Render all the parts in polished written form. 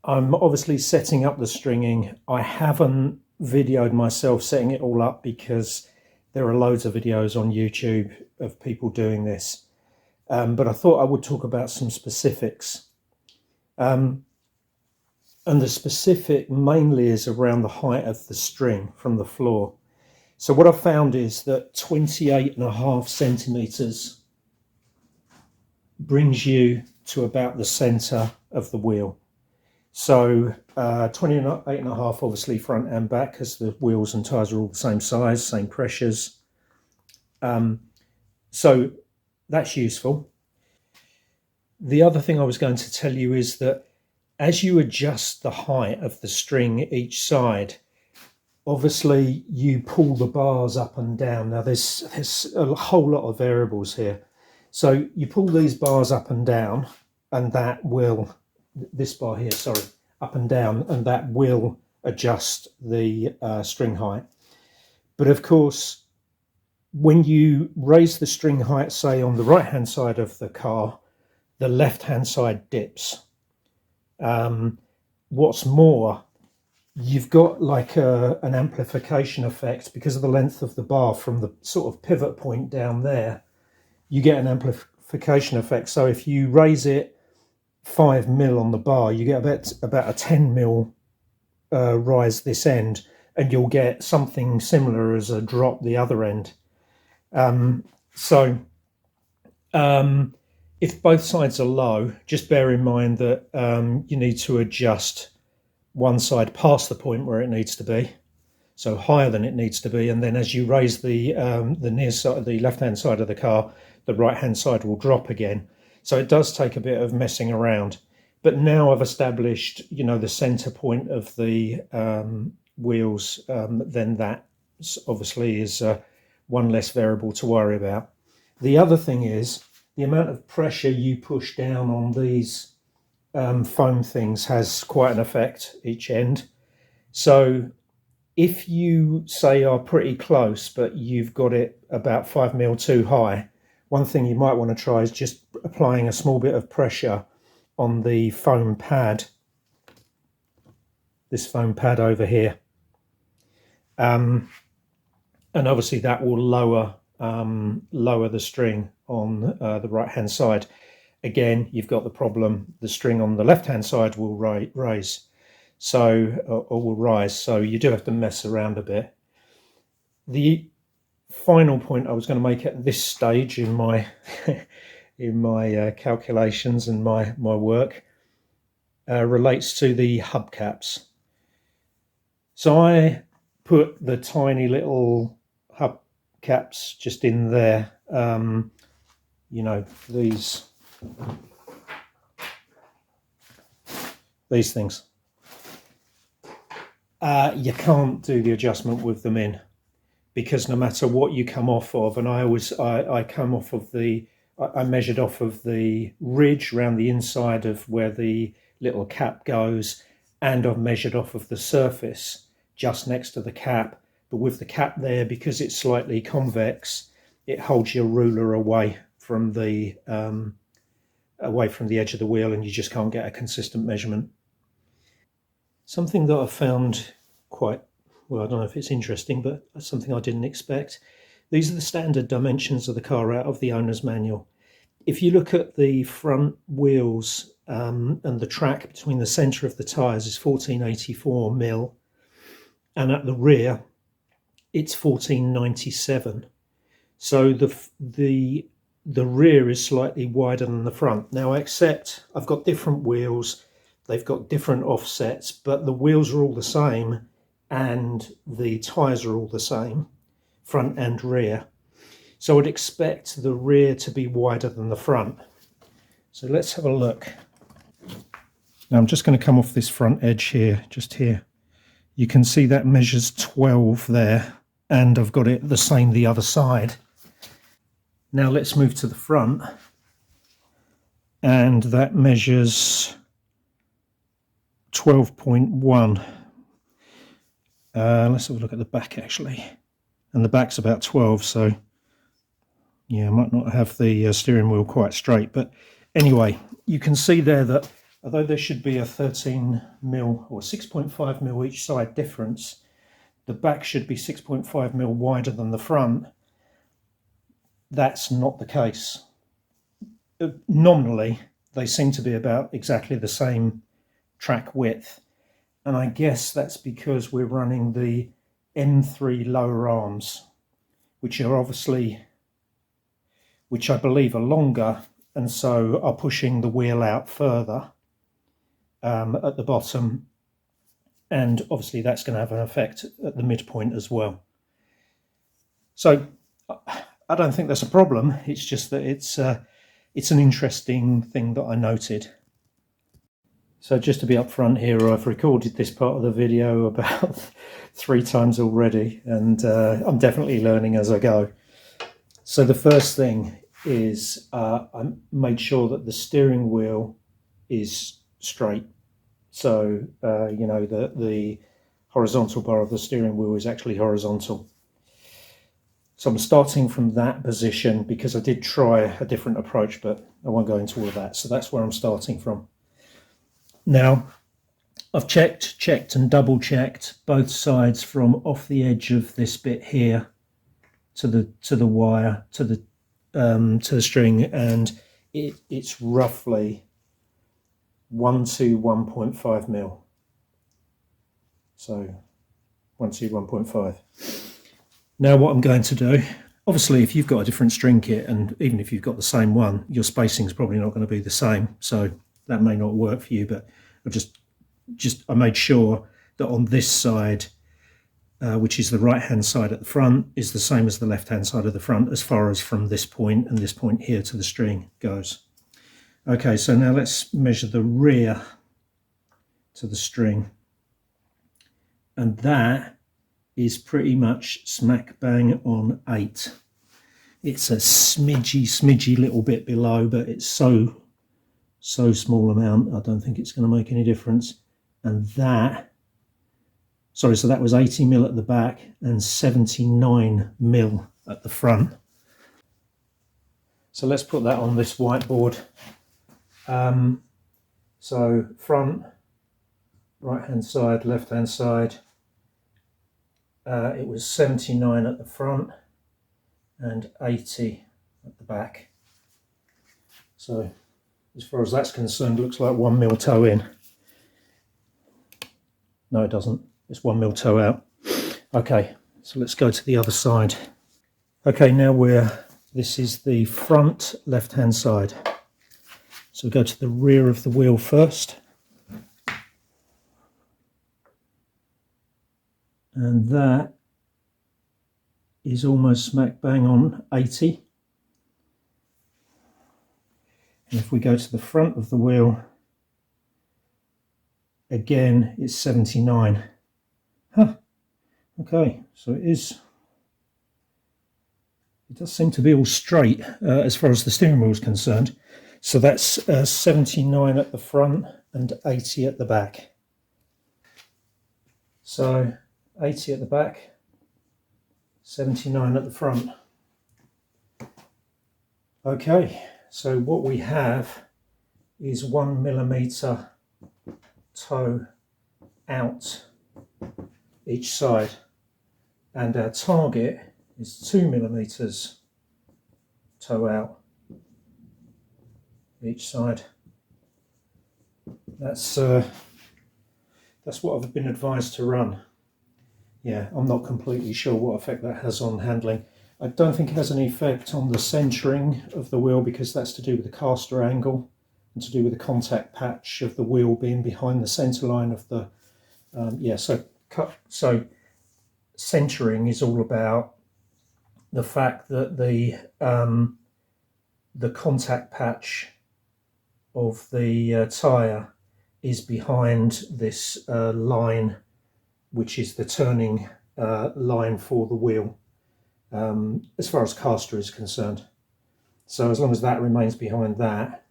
I'm obviously setting up the stringing. I haven't videoed myself setting it all up because there are loads of videos on YouTube of people doing this. But I thought I would talk about some specifics. And the specific mainly is around the height of the string from the floor. So what I've found is that 28.5 centimeters brings you to about the center of the wheel. So 28.5 obviously front and back, because the wheels and tyres are all the same size, same pressures. So that's useful. The other thing I was going to tell you is that as you adjust the height of the string each side, obviously you pull the bars up and down. Now there's a whole lot of variables here. So you pull these bars up and down, and that will, this bar here, sorry, up and down, and that will adjust the string height. But of course, when you raise the string height, say on the right hand side of the car, the left hand side dips. What's more, you've got like an amplification effect because of the length of the bar from the sort of pivot point down there. You get an amplification effect. So if you raise it 5 mil on the bar, you get about a 10 mil rise this end, and you'll get something similar as a drop the other end. If both sides are low, just bear in mind that you need to adjust one side past the point where it needs to be, so higher than it needs to be, and then as you raise the near side, the left-hand side of the car, the right-hand side will drop again. So it does take a bit of messing around. But now I've established, the center point of the wheels, then that obviously is one less variable to worry about. The other thing is the amount of pressure you push down on these foam things has quite an effect each end. So if you say are pretty close, but you've got it about 5 mil too high, one thing you might want to try is just applying a small bit of pressure on the foam pad, this foam pad over here. And obviously that will lower the string on the right hand side. Again, you've got the problem, the string on the left hand side will raise, or will rise, so you do have to mess around a bit. The final point I was going to make at this stage in my in my calculations and my work relates to the hubcaps. So I put the tiny little hubcaps just in there, these things. You can't do the adjustment with them in, because no matter what you come off of, and I come off of I measured off of the ridge around the inside of where the little cap goes, and I've measured off of the surface just next to the cap. But with the cap there, because it's slightly convex, it holds your ruler away from the edge of the wheel, and you just can't get a consistent measurement. Something that I found quite, well, I don't know if it's interesting, but something I didn't expect. These are the standard dimensions of the car out of the owner's manual. If you look at the front wheels, and the track between the centre of the tyres is 1484 mil, and at the rear it's 1497. So the rear is slightly wider than the front. Now I accept I've got different wheels, they've got different offsets, but the wheels are all the same and the tyres are all the same, front and rear. So I'd expect the rear to be wider than the front. So let's have a look. Now I'm just going to come off this front edge here, just here. You can see that measures 12 there, and I've got it the same the other side. Now let's move to the front, and that measures 12.1. Let's have a look at the back actually, and the back's about 12, so yeah, I might not have the steering wheel quite straight, but anyway, you can see there that although there should be a 13mm or 6.5mm each side difference, the back should be 6.5mm wider than the front. That's not the case. Nominally, they seem to be about exactly the same track width, and I guess that's because we're running the M3 lower arms, which are obviously, which I believe are longer, and so are pushing the wheel out further at the bottom, and obviously that's going to have an effect at the midpoint as well. So I don't think that's a problem. It's just that it's an interesting thing that I noted. So just to be upfront here, I've recorded this part of the video about 3 times already, and I'm definitely learning as I go. So the first thing is I made sure that the steering wheel is straight. So, you know, the horizontal bar of the steering wheel is actually horizontal. So I'm starting from that position because I did try a different approach, but I won't go into all of that. So that's where I'm starting from. Now, I've checked and double checked both sides from off the edge of this bit here to the wire to the string, and it's roughly 1 to 1.5 mil. So 1 to 1.5. Now what I'm going to do, obviously if you've got a different string kit, and even if you've got the same one, your spacing is probably not going to be the same, so that may not work for you, but I made sure that on this side, which is the right hand side at the front, is the same as the left hand side of the front as far as from this point and this point here to the string goes. Okay, so now let's measure the rear to the string, and that is pretty much smack bang on 8. It's a smidgy little bit below, but it's so small amount, I don't think it's going to make any difference. And that, sorry, so that was 80 mil at the back and 79 mil at the front. So let's put that on this whiteboard. So front, right hand side, left hand side, it was 79 at the front and 80 at the back. So as far as that's concerned, looks like 1 mil toe in. No, it doesn't. It's 1 mil toe out. Okay, so let's go to the other side. Okay, now this is the front left-hand side. So go to the rear of the wheel first. And that is almost smack bang on 80. And if we go to the front of the wheel, again, it's 79. Huh. Okay, so it does seem to be all straight as far as the steering wheel is concerned. So that's 79 at the front and 80 at the back. So 80 at the back, 79 at the front. Okay, so what we have is 1 millimeter toe out each side, and our target is 2 millimeters toe out each side. That's what I've been advised to run. Yeah, I'm not completely sure what effect that has on handling. I don't think it has any effect on the centering of the wheel, because that's to do with the caster angle and to do with the contact patch of the wheel being behind the center line of the so centering is all about the fact that the contact patch of the tyre is behind this line, which is the turning line for the wheel, as far as caster is concerned. So as long as that remains behind that,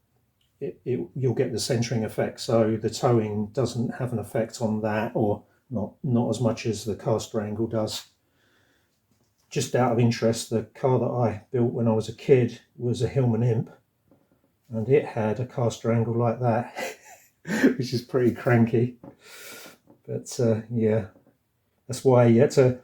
you'll get the centering effect. So the towing doesn't have an effect on that, or not as much as the caster angle does. Just out of interest, the car that I built when I was a kid was a Hillman Imp, and it had a caster angle like that. which is pretty cranky. But yeah, that's why you had to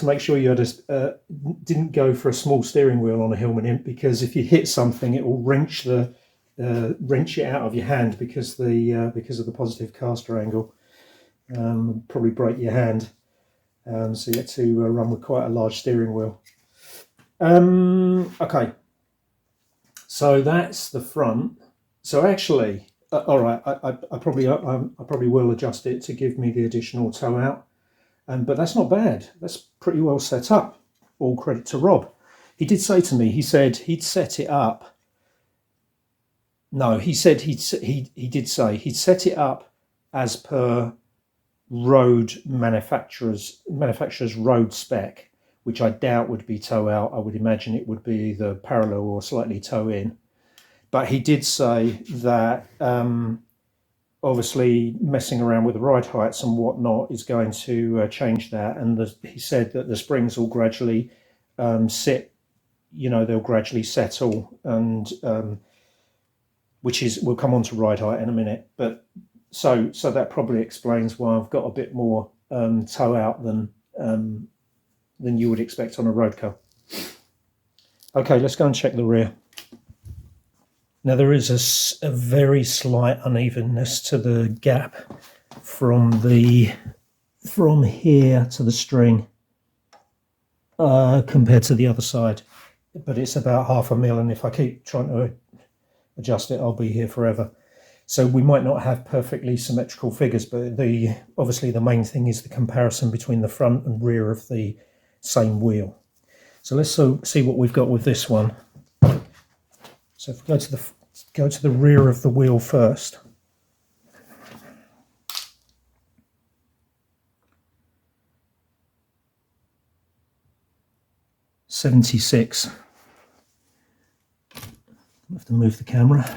make sure you didn't go for a small steering wheel on a Hillman Imp, because if you hit something, it will wrench it out of your hand because of the positive caster angle. Probably break your hand. So you had to run with quite a large steering wheel. Okay, so that's the front. So actually, all right, I probably will adjust it to give me the additional tow out. But that's not bad. That's pretty well set up. All credit to Rob. He did say to me, he said he'd set it up. No, he said he did say he'd set it up as per road manufacturer's road spec, which I doubt would be tow out. I would imagine it would be either parallel or slightly tow in. But he did say that obviously messing around with the ride heights and whatnot is going to change that. And he said that the springs will gradually sit, they'll gradually settle, and we'll come on to ride height in a minute. But so that probably explains why I've got a bit more tow out than you would expect on a road car. Okay, let's go and check the rear. Now there is a very slight unevenness to the gap from here to the string compared to the other side, but it's about 0.5 mil, and if I keep trying to adjust it, I'll be here forever. So we might not have perfectly symmetrical figures, but obviously the main thing is the comparison between the front and rear of the same wheel. So let's see what we've got with this one. So if we go to the rear of the wheel first. $76. I have to move the camera.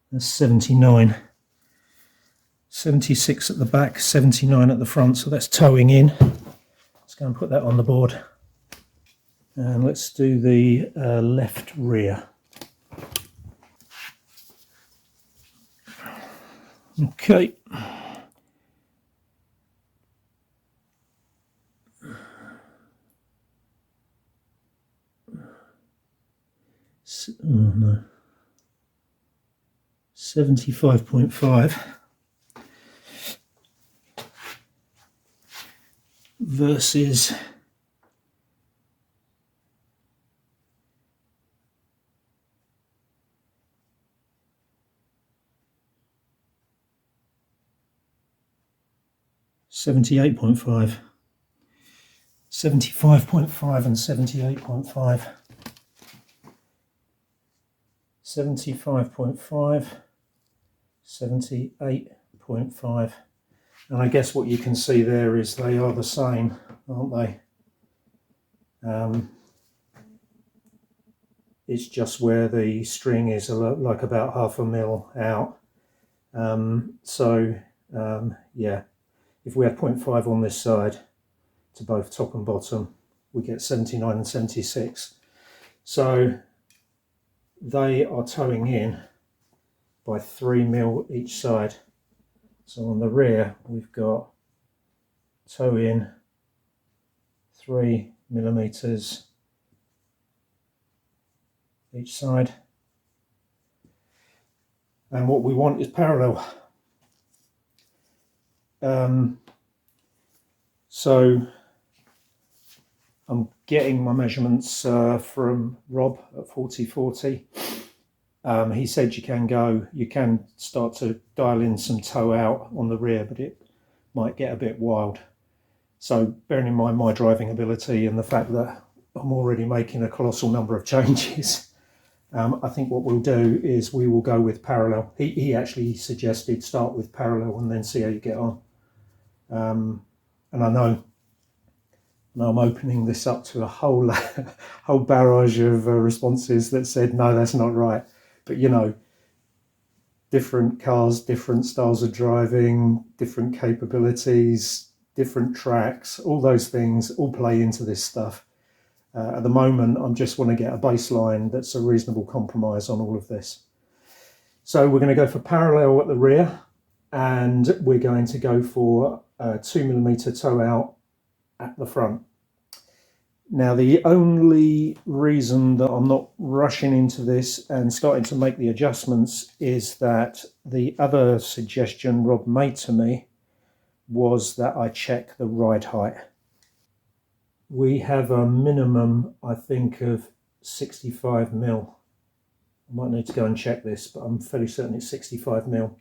That's 79. 76 at the back, 79 at the front, so that's towing in. Let's go and put that on the board. And let's do the left rear. Okay. Oh no. 75.5 versus 78.5. 75.5 and 78.5. 75.5, 78.5. And I guess what you can see there is they are the same, aren't they? It's just where the string is like about 0.5 mil out. Yeah, if we had 0.5 on this side to both top and bottom, we get 79 and 76. So they are towing in by 3 mil each side. So on the rear, we've got tow in 3 millimeters each side. And what we want is parallel. So I'm getting my measurements from Rob at 4040. He said you can start to dial in some tow out on the rear, but it might get a bit wild. So bearing in mind my driving ability and the fact that I'm already making a colossal number of changes, I think what we'll do is we will go with parallel. He actually suggested start with parallel and then see how you get on. And I know I'm opening this up to a whole barrage of responses that said, no, that's not right. But, you know, different cars, different styles of driving, different capabilities, different tracks, all those things all play into this stuff. At the moment, I just want to get a baseline that's a reasonable compromise on all of this. So we're going to go for parallel at the rear, and we're going to go for a 2mm toe out at the front. Now, the only reason that I'm not rushing into this and starting to make the adjustments is that the other suggestion Rob made to me was that I check the ride height. We have a minimum, I think, of 65mm. I might need to go and check this, but I'm fairly certain it's 65mm.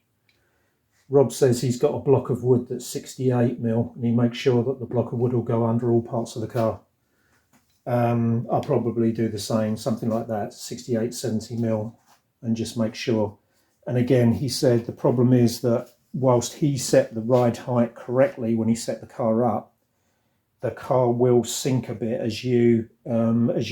Rob says he's got a block of wood that's 68mm, and he makes sure that the block of wood will go under all parts of the car. I'll probably do the same, something like that, 68, 70mm, and just make sure. And again, he said the problem is that whilst he set the ride height correctly when he set the car up, the car will sink a bit as you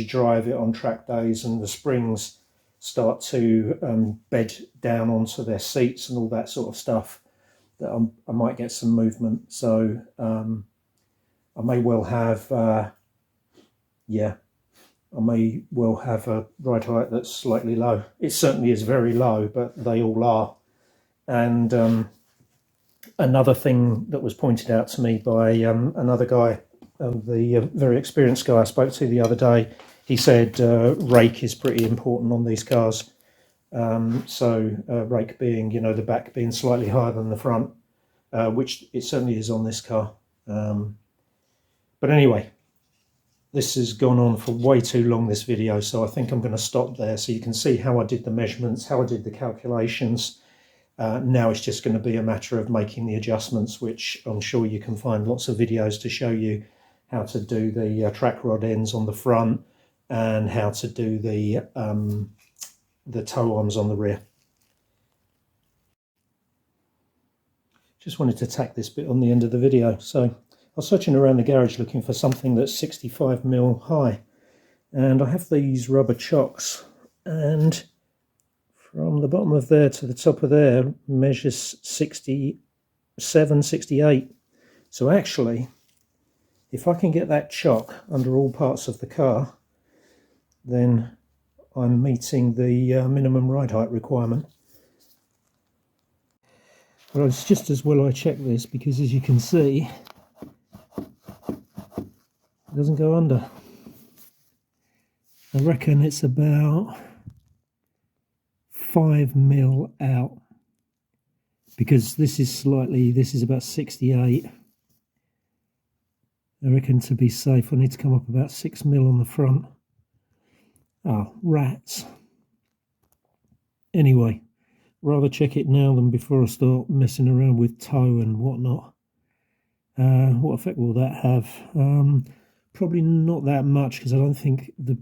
drive it on track days, and the springs start to bed down onto their seats and all that sort of stuff. That I might get some movement. So I may well have, I may well have a ride height that's slightly low. It certainly is very low, but they all are. And another thing that was pointed out to me by another guy, the very experienced guy I spoke to the other day, he said rake is pretty important on these cars. Rake being, the back being slightly higher than the front, which it certainly is on this car. But anyway, this has gone on for way too long, this video, so I think I'm going to stop there so you can see how I did the measurements, how I did the calculations. Now it's just going to be a matter of making the adjustments, which I'm sure you can find lots of videos to show you how to do the track rod ends on the front and how to do the toe arms on the rear. Just wanted to tack this bit on the end of the video. So I was searching around the garage looking for something that's 65mm high, and I have these rubber chocks, and from the bottom of there to the top of there measures 67, 68. So actually, if I can get that chock under all parts of the car, then I'm meeting the minimum ride height requirement. But it's just as well I check this, because as you can see, it doesn't go under. I reckon it's about 5mm out, because this is about 68. I reckon to be safe I need to come up about 6mm on the front. Oh, rats. Anyway, rather check it now than before I start messing around with toe and whatnot. What effect will that have? Probably not that much, because I don't think the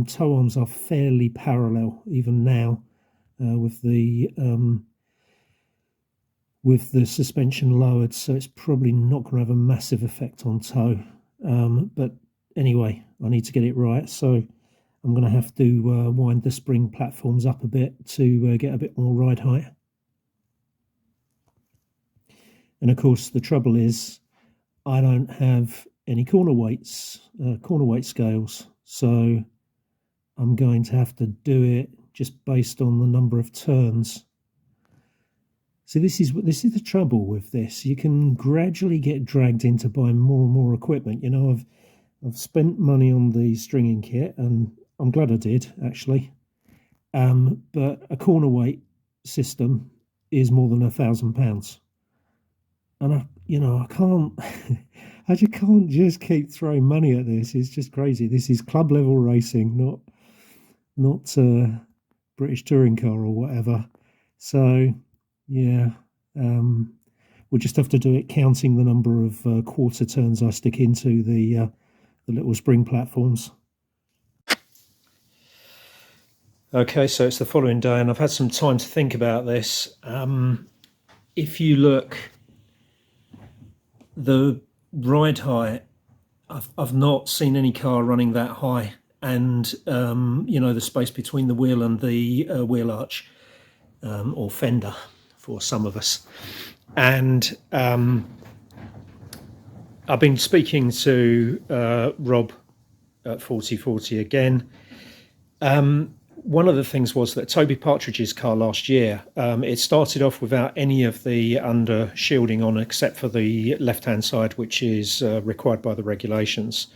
toe arms are fairly parallel even now, with the suspension lowered, so it's probably not going to have a massive effect on toe. But anyway, I need to get it right, so I'm going to have to wind the spring platforms up a bit to get a bit more ride height. And of course, the trouble is I don't have any corner weight scales, so I'm going to have to do it just based on the number of turns. So this is the trouble with this. You can gradually get dragged into buying more and more equipment. I've spent money on the stringing kit, and I'm glad I did, actually. But a corner weight system is more than £1,000, and I can't. I just can't just keep throwing money at this. It's just crazy. This is club level racing, not British touring car or whatever. So yeah, we'll just have to do it counting the number of quarter turns I stick into the little spring platforms. Okay, so it's the following day, and I've had some time to think about this. If you look, the ride height, I've not seen any car running that high, and the space between the wheel and the wheel arch, or fender for some of us. And I've been speaking to Rob at 4040 again. One of the things was that Toby Partridge's car last year, it started off without any of the under shielding on except for the left-hand side, which is required by the regulations.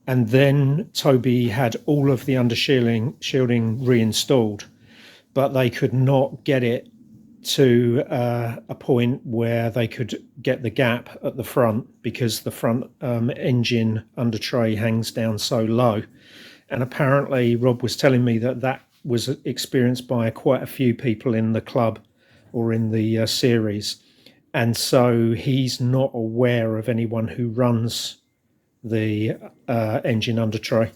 And then Toby had all of the under shielding reinstalled, but they could not get it to a point where they could get the gap at the front because the front engine under tray hangs down so low. And apparently Rob was telling me that that was experienced by quite a few people in the club or in the series. And so he's not aware of anyone who runs the engine under tray.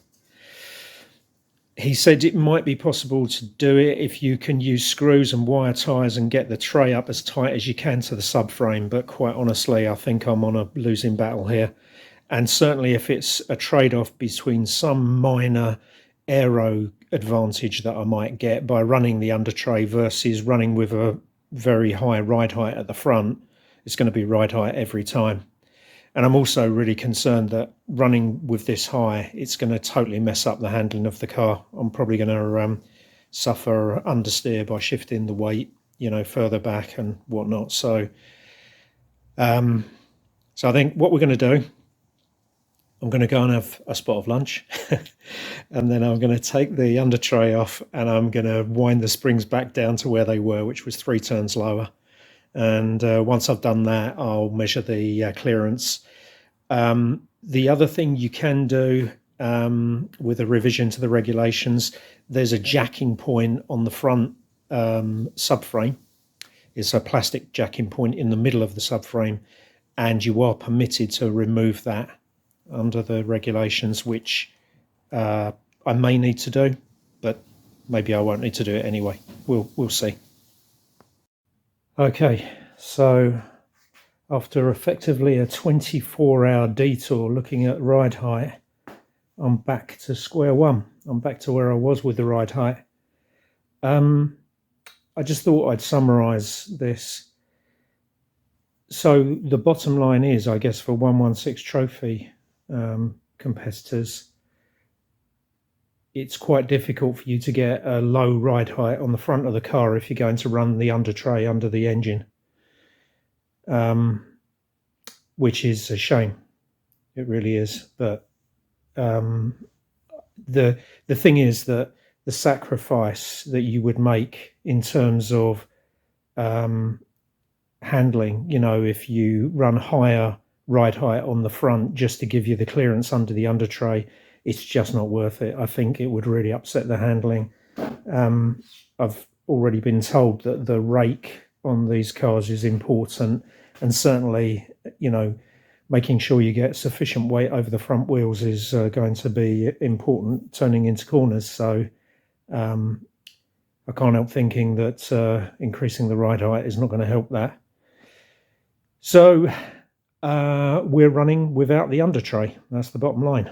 He said it might be possible to do it if you can use screws and wire ties and get the tray up as tight as you can to the subframe. But quite honestly, I think I'm on a losing battle here. And certainly if it's a trade-off between some minor aero advantage that I might get by running the under tray versus running with a very high ride height at the front, it's going to be ride height every time. And I'm also really concerned that running with this high, it's going to totally mess up the handling of the car. I'm probably going to suffer understeer by shifting the weight, further back and whatnot. So I think what we're going to do, I'm going to go and have a spot of lunch and then I'm going to take the under tray off and I'm going to wind the springs back down to where they were, which was 3 turns lower. And once I've done that, I'll measure the clearance. The other thing you can do with a revision to the regulations, there's a jacking point on the front subframe. It's a plastic jacking point in the middle of the subframe, and you are permitted to remove that under the regulations, which I may need to do, but maybe I won't need to do it anyway. We'll see. Okay, so after effectively a 24-hour detour looking at ride height, I'm back to square one. I'm back to where I was with the ride height. I just thought I'd summarise this. So the bottom line is, I guess, for 116 trophy competitors, it's quite difficult for you to get a low ride height on the front of the car if you're going to run the under tray under the engine, which is a shame. It really is. But the thing is that the sacrifice that you would make in terms of handling, if you run higher ride height on the front just to give you the clearance under the under tray, it's just not worth it. I think it would really upset the handling. I've already been told that the rake on these cars is important, and certainly, making sure you get sufficient weight over the front wheels is going to be important turning into corners. So I can't help thinking that increasing the ride height is not going to help that. So we're running without the under tray. That's the bottom line.